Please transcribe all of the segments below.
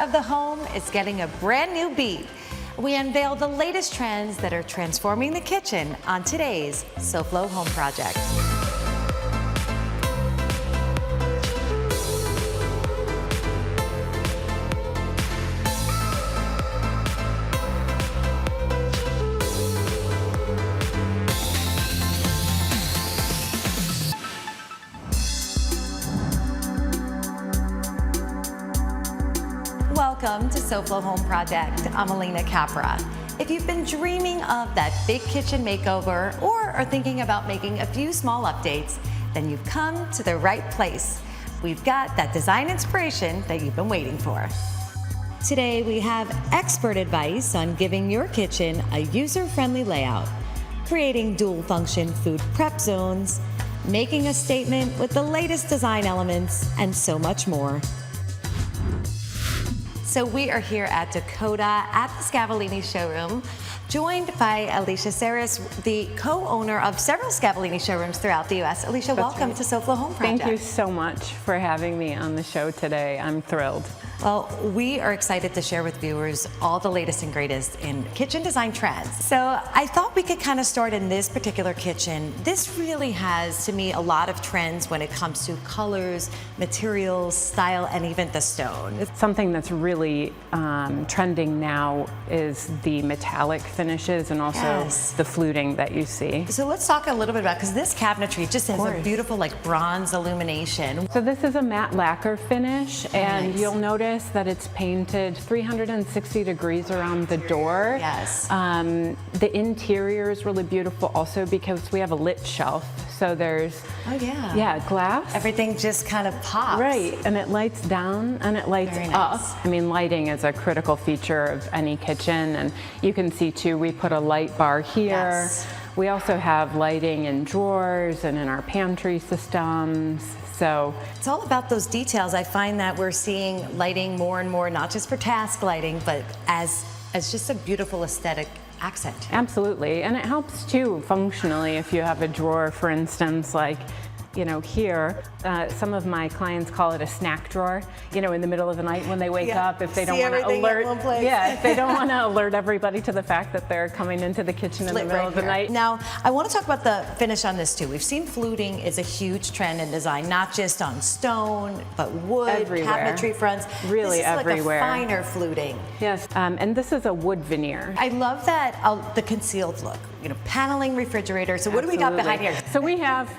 of the home is getting a brand new beat. We unveil the latest trends that are transforming the kitchen on today's SoFlo Home Project. Welcome to SoFlo Home Project. I'm Alena Capra. If you've been dreaming of that big kitchen makeover or are thinking about making a few small updates, then you've come to the right place. We've got that design inspiration that you've been waiting for. Today we have expert advice on giving your kitchen a user-friendly layout, creating dual-function food prep zones, making a statement with the latest design elements, and so much more. So we are here at Dakota at the Scavallini showroom, joined by Alicia Saris, the co-owner of several Scavallini showrooms throughout the U.S. Alicia, welcome to SoFlo Home Project. Thank you so much for having me on the show today. I'm thrilled. Well, we are excited to share with viewers all the latest and greatest in kitchen design trends. So I thought we could kind of start in this particular kitchen. This really has, to me, a lot of trends when it comes to colors, materials, style, and even the stone. Something that's really trending now is the metallic finishes and also the fluting that you see. So let's talk a little bit about, because this cabinetry just has a beautiful like bronze illumination. So this is a matte lacquer finish, and you'll notice that it's painted 360 degrees around the door. Yes. The interior is really beautiful also because we have a lit shelf. So there's glass. Everything just kind of pops. Right, and it lights down and it lights up. I mean, lighting is a critical feature of any kitchen, and you can see too, we put a light bar here. Yes. We also have lighting in drawers and in our pantry systems. So it's all about those details. I find that we're seeing lighting more and more, not just for task lighting, but as just a beautiful aesthetic accent. Absolutely, and it helps too functionally if you have a drawer, for instance, like, you know, here, some of my clients call it a snack drawer, you know, in the middle of the night when they wake up, if they don't want to alert, if they don't want to alert everybody to the fact that they're coming into the kitchen in the middle of the night. Now, I want to talk about the finish on this too. We've seen fluting is a huge trend in design, not just on stone, but wood, cabinetry fronts. Really this is everywhere. Like a finer fluting. Yes, and this is a wood veneer. I love that, the concealed look, you know, paneling refrigerator. So what do we got behind here? So we have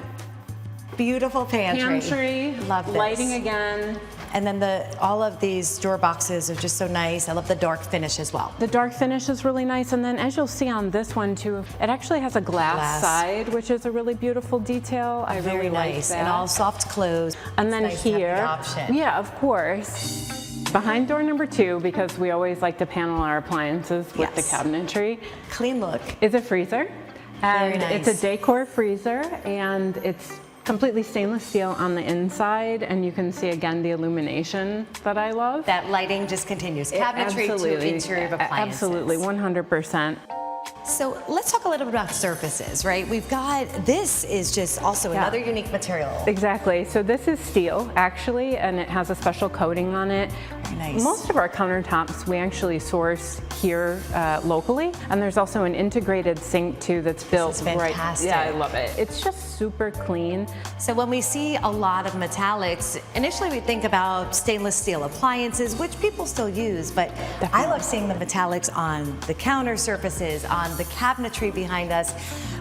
beautiful pantry. Love this. Lighting again. And then all of these drawer boxes are just so nice. I love the dark finish as well. The dark finish is really nice, and then as you'll see on this one too, it actually has a glass side, which is a really beautiful detail. I really like that. And all soft close. And then here, of course. Behind door number 2, because we always like to panel our appliances with the cabinetry. Clean look. Is a freezer. And it's a decor freezer, and it's completely stainless steel on the inside, and you can see again the illumination that I love. That lighting just continues. Cabinetry to interior of appliances. Absolutely, 100%. So let's talk a little bit about surfaces, right? We've got, this is just also another unique material. Exactly, so this is steel actually, and it has a special coating on it. Very nice. Most of our countertops we actually source here locally, and there's also an integrated sink too that's built this is fantastic. Yeah, I love it. It's just super clean. So when we see a lot of metallics, initially we think about stainless steel appliances, which people still use, but I love seeing the metallics on the counter surfaces, on the cabinetry behind us.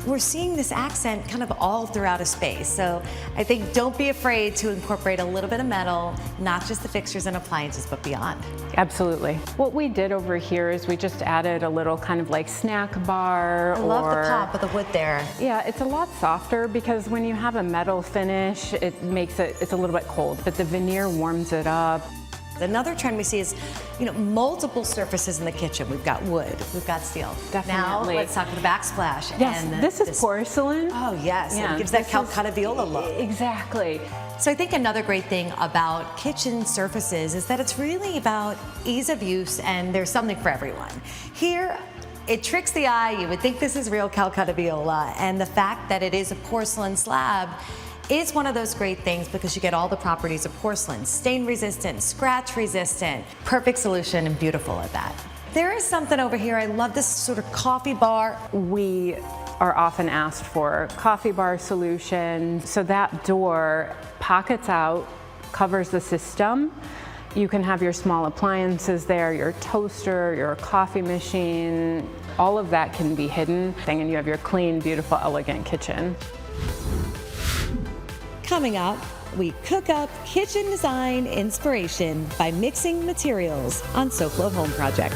We're seeing this accent kind of all throughout a space. So I think don't be afraid to incorporate a little bit of metal, not just the fixtures and appliances, but beyond. Absolutely. What we did over here is we just added a little kind of like snack bar. I love the pop of the wood there. Yeah, it's a lot softer because when you have a metal finish, it makes it's a little bit cold, but the veneer warms it up. Another trend we see is, you know, multiple surfaces in the kitchen. We've got wood, we've got steel. Definitely. Now let's talk about the backsplash. Yes, and this is porcelain. Oh yes, it gives that Calcutta viola look. Exactly. So I think another great thing about kitchen surfaces is that it's really about ease of use, and there's something for everyone. Here, it tricks the eye. You would think this is real Calcutta viola, and the fact that it is a porcelain slab, is one of those great things because you get all the properties of porcelain, stain resistant, scratch resistant. Perfect solution and beautiful at that. There is something over here. I love this sort of coffee bar. We are often asked for coffee bar solution. So that door pockets out, covers the system. You can have your small appliances there, your toaster, your coffee machine, all of that can be hidden. And you have your clean, beautiful, elegant kitchen. Coming up, we cook up kitchen design inspiration by mixing materials on SoFlo Home Project.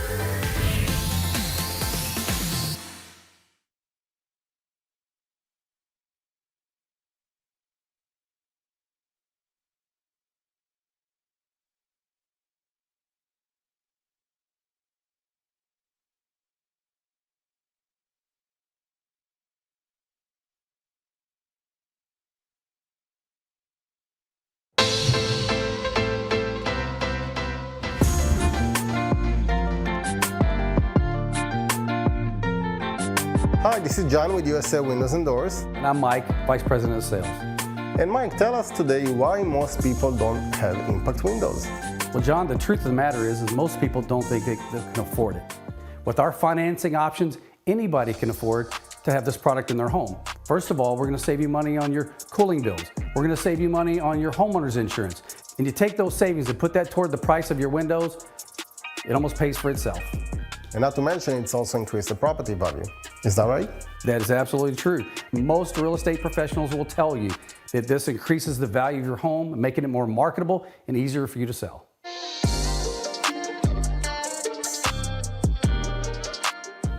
Hi, this is John with USA Windows and Doors. And I'm Mike, Vice President of Sales. And Mike, tell us today why most people don't have impact windows. Well, John, the truth of the matter is most people don't think they can afford it. With our financing options, anybody can afford to have this product in their home. First of all, we're going to save you money on your cooling bills. We're going to save you money on your homeowner's insurance. And you take those savings and put that toward the price of your windows, it almost pays for itself. And not to mention, it's also increased the property value. Is that right? That is absolutely true. Most real estate professionals will tell you that this increases the value of your home, making it more marketable and easier for you to sell.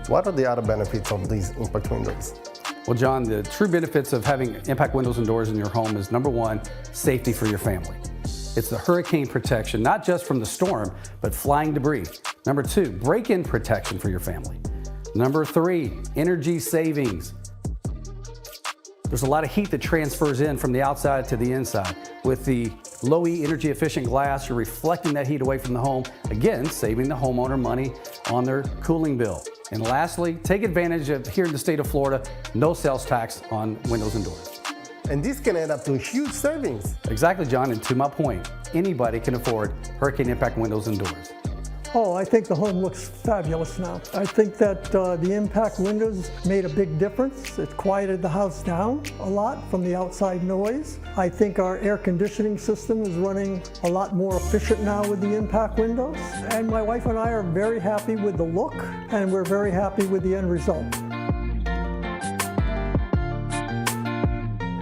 What are the other benefits of these impact windows? Well, John, the true benefits of having impact windows and doors in your home is number one, safety for your family. It's the hurricane protection, not just from the storm, but flying debris. Number two, break-in protection for your family. Number three, energy savings. There's a lot of heat that transfers in from the outside to the inside. With the low E energy efficient glass, you're reflecting that heat away from the home, again, saving the homeowner money on their cooling bill. And lastly, take advantage of, here in the state of Florida, no sales tax on windows and doors. And this can add up to huge savings. Exactly, John, and to my point, anybody can afford hurricane impact windows and doors. Oh, I think the home looks fabulous now. I think that the impact windows made a big difference. It quieted the house down a lot from the outside noise. I think our air conditioning system is running a lot more efficient now with the impact windows. And my wife and I are very happy with the look, and we're very happy with the end result.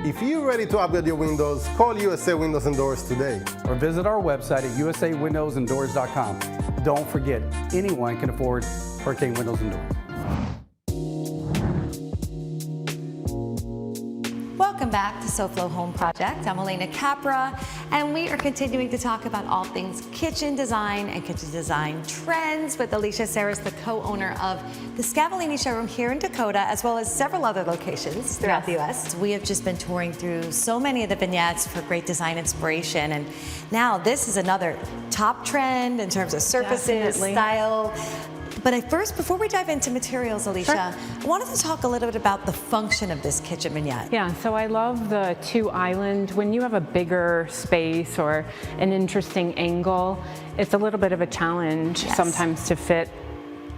If you're ready to upgrade your windows, call USA Windows and Doors today. Or visit our website at usawindowsanddoors.com. Don't forget, anyone can afford hurricane windows and doors. Welcome back to SoFlo Home Project. I'm Alena Capra, and we are continuing to talk about all things kitchen design and kitchen design trends with Alicia Saris, the co-owner of the Scavallini showroom here in Dakota, as well as several other locations throughout the U.S. We have just been touring through so many of the vignettes for great design inspiration, and now this is another top trend in terms of surfaces, style. But before we dive into materials, Alicia, I wanted to talk a little bit about the function of this kitchen vignette. Yeah, so I love the two island. When you have a bigger space or an interesting angle, it's a little bit of a challenge sometimes to fit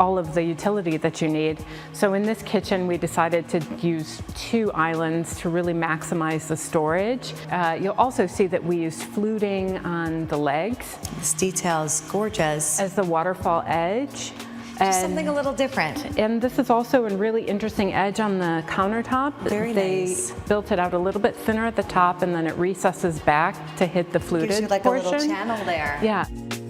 all of the utility that you need. So in this kitchen, we decided to use two islands to really maximize the storage. You'll also see that we used fluting on the legs. This detail is gorgeous. As the waterfall edge. Just something a little different. And this is also a really interesting edge on the countertop. Very nice. They built it out a little bit thinner at the top, and then it recesses back to hit the fluted portion. Gives you like portion. a little channel there. Yeah.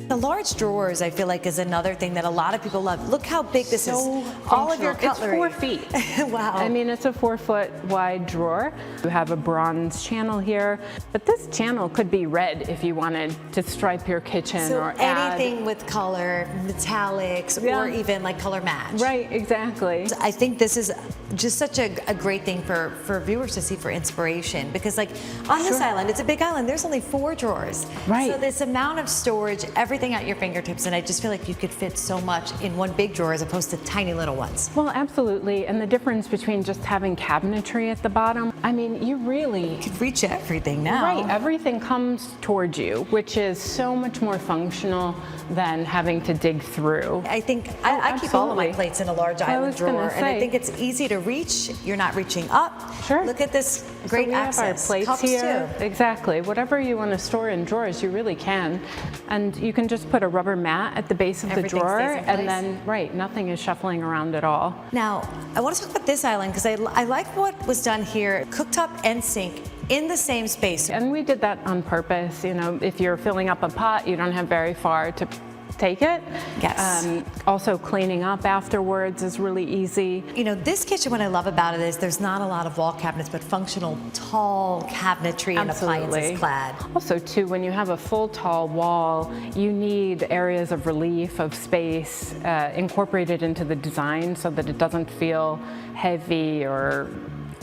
The large drawers, I feel like, is another thing that a lot of people love. Look how big this is. Functional. All of your cutlery. It's 4 feet. Wow. I mean, it's a 4-foot wide drawer. You have a bronze channel here, but this channel could be red if you wanted to stripe your kitchen So or add. anything with color, metallics, or even like color match. Right, exactly. I think this is just such a great thing for viewers to see for inspiration, because like on this island, it's a big island, there's only 4 drawers. Right. So this amount of storage, everything everything at your fingertips, and I just feel like you could fit so much in one big drawer as opposed to tiny little ones. Well, absolutely. And the difference between just having cabinetry at the bottom, I mean, you really You could reach everything now. Right, everything comes towards you, which is so much more functional than having to dig through. I think I keep all of my absolutely. plates in a large I island was gonna drawer, and I say. think it's easy to reach. You're not reaching up. Sure. Look at this great So we access. have our plates Cups here. too. Exactly. Whatever you want to store in drawers, you really can. And you can just put a rubber mat at the base of Everything the drawer, stays in place. and then, right, nothing is shuffling around at all. Now, I want to talk about this island because I like what was done here. Cooktop and sink in the same space. And we did that on purpose. You know, if you're filling up a pot, you don't have very far to take it. Yes. Also, cleaning up afterwards is really easy. You know, this kitchen, what I love about it is there's not a lot of wall cabinets, but functional, tall cabinetry and appliances clad. Also, too, when you have a full tall wall, you need areas of relief, of space, incorporated into the design so that it doesn't feel heavy or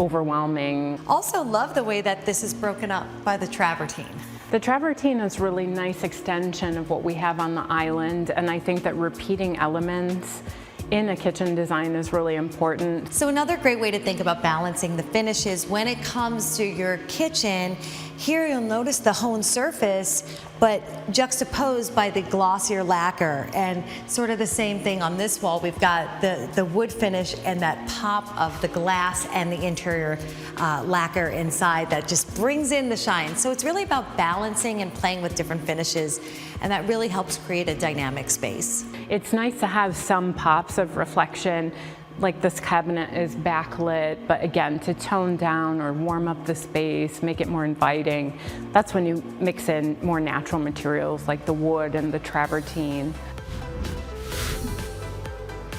overwhelming. Also love the way that this is broken up by the travertine. The travertine is really nice extension of what we have on the island, and I think that repeating elements in a kitchen design is really important. So another great way to think about balancing the finishes when it comes to your kitchen, here you'll notice the honed surface, but juxtaposed by the glossier lacquer, and sort of the same thing on this wall. We've got the wood finish and that pop of the glass and the interior lacquer inside that just brings in the shine. So it's really about balancing and playing with different finishes, and that really helps create a dynamic space. It's nice to have some pops of reflection, like this cabinet is backlit, but again, to tone down or warm up the space, make it more inviting, that's when you mix in more natural materials like the wood and the travertine.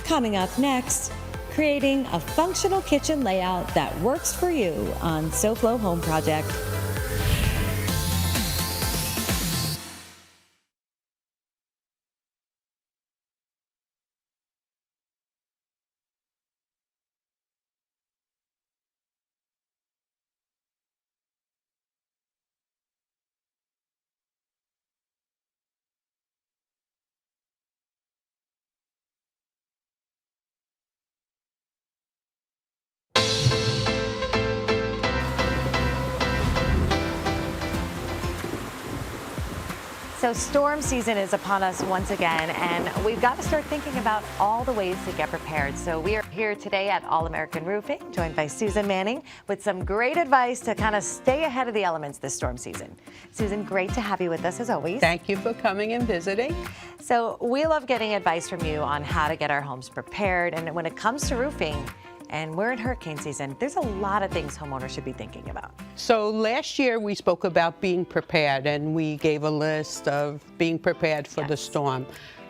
Coming up next, creating a functional kitchen layout that works for you on SoFlo Home Project. So storm season is upon us once again, and we've got to start thinking about all the ways to get prepared. So we are here today at All American Roofing, joined by Susan Manning, with some great advice to kind of stay ahead of the elements this storm season. Susan, great to have you with us as always. Thank you for coming and visiting. So we love getting advice from you on how to get our homes prepared, and when it comes to roofing, and we're in hurricane season, there's a lot of things homeowners should be thinking about. So last year we spoke about being prepared, and we gave a list of being prepared for the storm.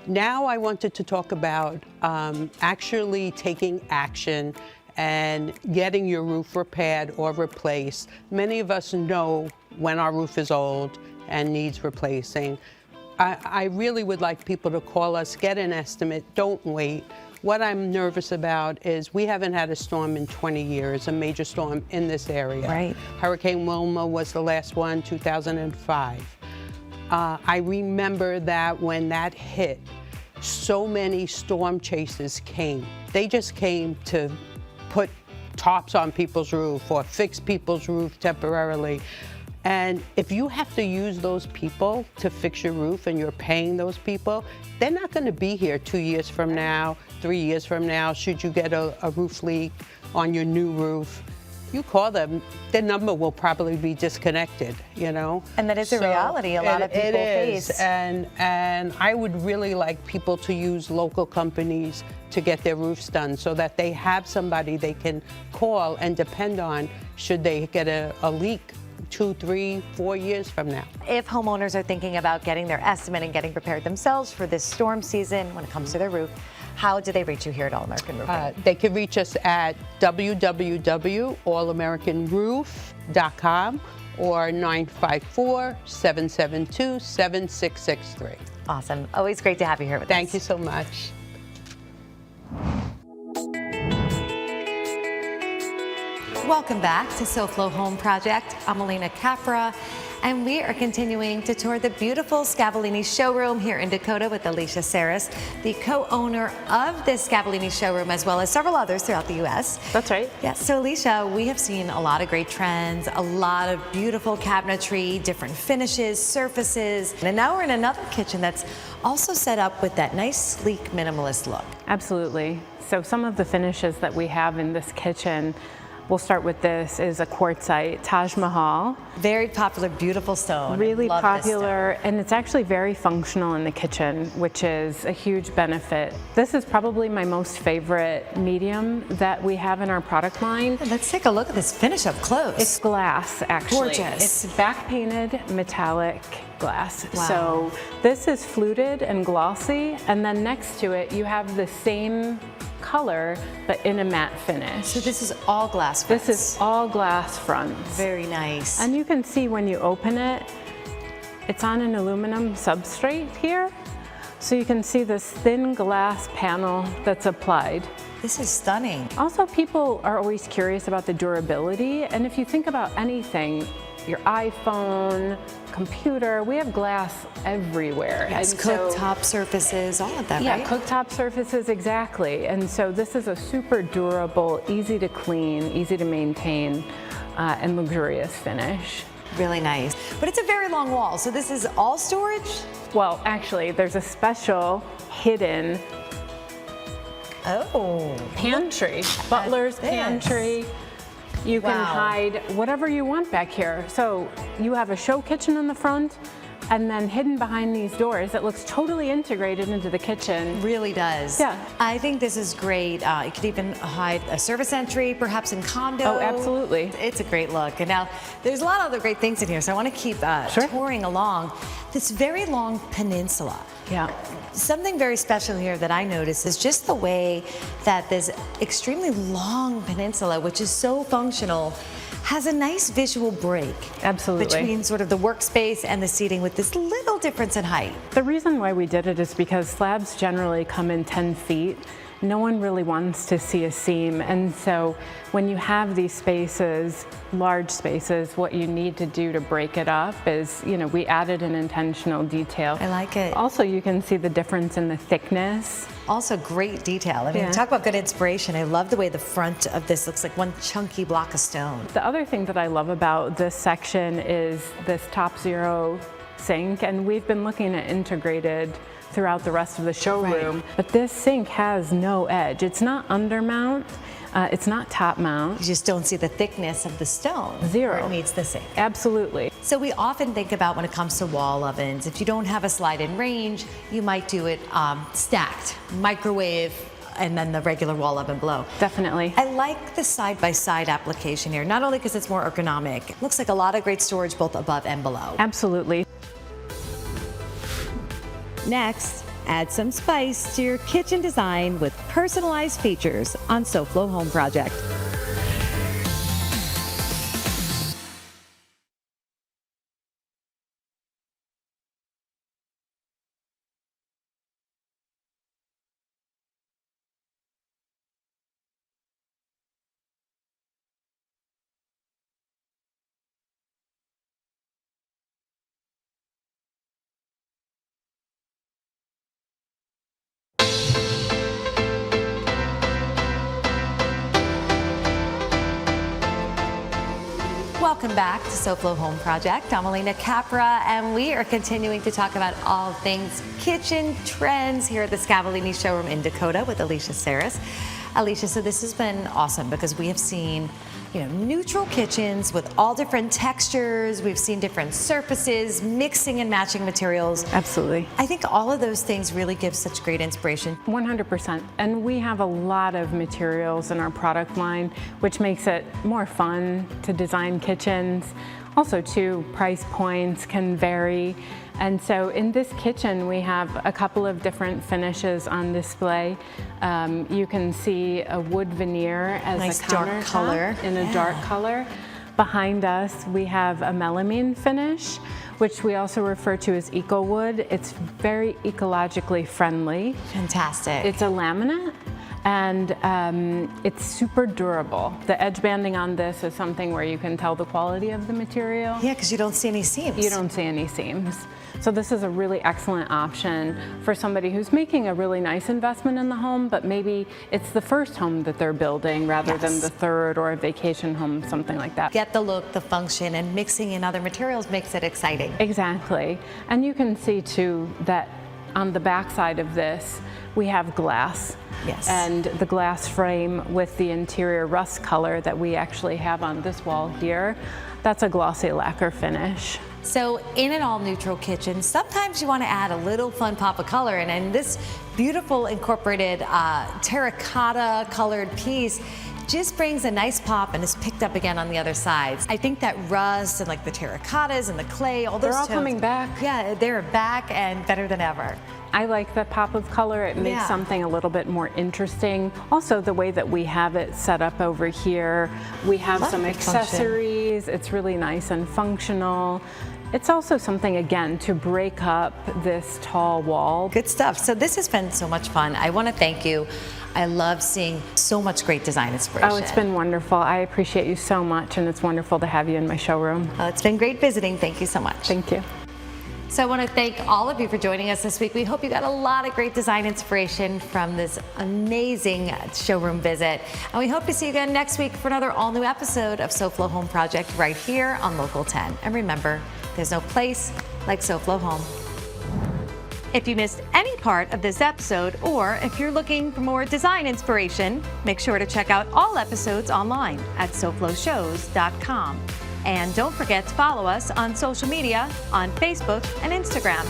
Now I wanted to talk about actually taking action and getting your roof repaired or replaced. Many of us know when our roof is old and needs replacing. I really would like people to call us, get an estimate, don't wait. What I'm nervous about is we haven't had a storm in 20 years, a major storm in this area. Right. Hurricane Wilma was the last one, 2005. I remember that when that hit, so many storm chasers came. They just came to put tops on people's roof or fix people's roof temporarily. And if you have to use those people to fix your roof and you're paying those people, they're not going to be here 2 years from now, 3 years from now, should you get a roof leak on your new roof. You call them, their number will probably be disconnected, you know? And that is a reality a lot of people face. And I would really like people to use local companies to get their roofs done so that they have somebody they can call and depend on should they get a leak 2, 3, 4 years from now. If homeowners are thinking about getting their estimate and getting prepared themselves for this storm season when it comes to their roof, how do they reach you here at All American Roofing? They can reach us at www.allamericanroof.com or 954-772-7663. Awesome. Always great to have you here with us. Thank you so much. Welcome back to SoFlo Home Project. I'm Alena Capra, and we are continuing to tour the beautiful Scavallini showroom here in Dakota with Alicia Saris, the co-owner of this Scavallini showroom, as well as several others throughout the U.S. That's right. Yeah, so Alicia, we have seen a lot of great trends, a lot of beautiful cabinetry, different finishes, surfaces, and now we're in another kitchen that's also set up with that nice, sleek, minimalist look. Absolutely. So some of the finishes that we have in this kitchen, we'll start with this, is a quartzite Taj Mahal. Very popular, beautiful stone. Really Love this stone. popular, and it's actually very functional in the kitchen, which is a huge benefit. This is probably my most favorite medium that we have in our product line. Let's take a look at this finish up close. It's glass, actually. Gorgeous. It's back painted metallic glass. Wow. So this is fluted and glossy, and then next to it you have the same color but in a matte finish. So this is all glass fronts. This is all glass fronts. Very nice. And you can see when you open it, it's on an aluminum substrate here. So you can see this thin glass panel that's applied. This is stunning. Also, people are always curious about the durability, and if you think about anything, your iPhone, computer, we have glass everywhere. Yes, And so- cooktop surfaces, all of that, Yeah, right? cooktop surfaces, exactly. And so this is a super durable, easy to clean, easy to maintain, and luxurious finish. Really nice. But it's a very long wall, so this is all storage? Well, actually, there's a special hidden Oh. pantry, butler's this. pantry. You can Wow. hide whatever you want back here. So you have a show kitchen in the front, and then hidden behind these doors, it looks totally integrated into the kitchen. Really does. Yeah. I think this is great. You could even hide a service entry, perhaps in condo. Oh, absolutely. It's a great look. And now, there's a lot of other great things in here, so I want to keep Sure. touring along. This very long peninsula. Yeah. Something very special here that I noticed is just the way that this extremely long peninsula, which is so functional, has a nice visual break. Absolutely. Between sort of the workspace and the seating with this little difference in height. The reason why we did it is because slabs generally come in 10 feet. No one really wants to see a seam, and so when you have these spaces, large spaces, what you need to do to break it up is, we added an intentional detail. I like it. Also, you can see the difference in the thickness. Also great detail. I mean, Yeah. talk about good inspiration. I love the way the front of this looks like one chunky block of stone. The other thing that I love about this section is this top zero sink, and we've been looking at integrated throughout the rest of the showroom. Right. But this sink has no edge. It's not undermount, it's not top mount. You just don't see the thickness of the stone. Zero. Where it meets the sink. Absolutely. So we often think about when it comes to wall ovens, if you don't have a slide-in range, you might do it stacked, microwave, and then the regular wall oven below. Definitely. I like the side-by-side application here, not only because it's more ergonomic, it looks like a lot of great storage both above and below. Absolutely. Next, add some spice to your kitchen design with personalized features on SoFlo Home Project. Welcome back to SoFlo Home Project. I'm Alena Capra, and we are continuing to talk about all things kitchen trends here at the Scavallini showroom in Dakota with Alicia Saris. Alicia, so this has been awesome because we have seen, neutral kitchens with all different textures. We've seen different surfaces, mixing and matching materials. Absolutely. I think all of those things really give such great inspiration. 100%. And we have a lot of materials in our product line, which makes it more fun to design kitchens. Also, too, price points can vary. And so in this kitchen, we have a couple of different finishes on display. You can see a wood veneer as Nice a dark countertop color. in a dark color. Behind us, we have a melamine finish, which we also refer to as eco wood. It's very ecologically friendly. Fantastic. It's a laminate, And it's super durable. The edge banding on this is something where you can tell the quality of the material. Yeah, because you don't see any seams. You don't see any seams. So this is a really excellent option for somebody who's making a really nice investment in the home, but maybe it's the first home that they're building rather than the third, or a vacation home, something like that. Get the look, the function, and mixing in other materials makes it exciting. Exactly. And you can see too that on the back side of this, we have glass. Yes. And the glass frame with the interior rust color that we actually have on this wall here, that's a glossy lacquer finish. So in an all-neutral kitchen, sometimes you want to add a little fun pop of color, and this beautiful incorporated terracotta colored piece just brings a nice pop and is picked up again on the other sides. I think that rust and like the terracottas and the clay, all those They're all tones, coming back. Yeah, they're back and better than ever. I like the pop of color. It makes something a little bit more interesting. Also, the way that we have it set up over here, we have some accessories. It's really nice and functional. It's also something, again, to break up this tall wall. Good stuff. So this has been so much fun. I want to thank you. I love seeing so much great design inspiration. Oh, it's been wonderful. I appreciate you so much, and it's wonderful to have you in my showroom. It's been great visiting. Thank you so much. Thank you. So I want to thank all of you for joining us this week. We hope you got a lot of great design inspiration from this amazing showroom visit. And we hope to see you again next week for another all-new episode of SoFlo Home Project right here on Local 10. And remember, there's no place like SoFlo Home. If you missed any part of this episode, or if you're looking for more design inspiration, make sure to check out all episodes online at SoFloShows.com. And don't forget to follow us on social media on Facebook and Instagram.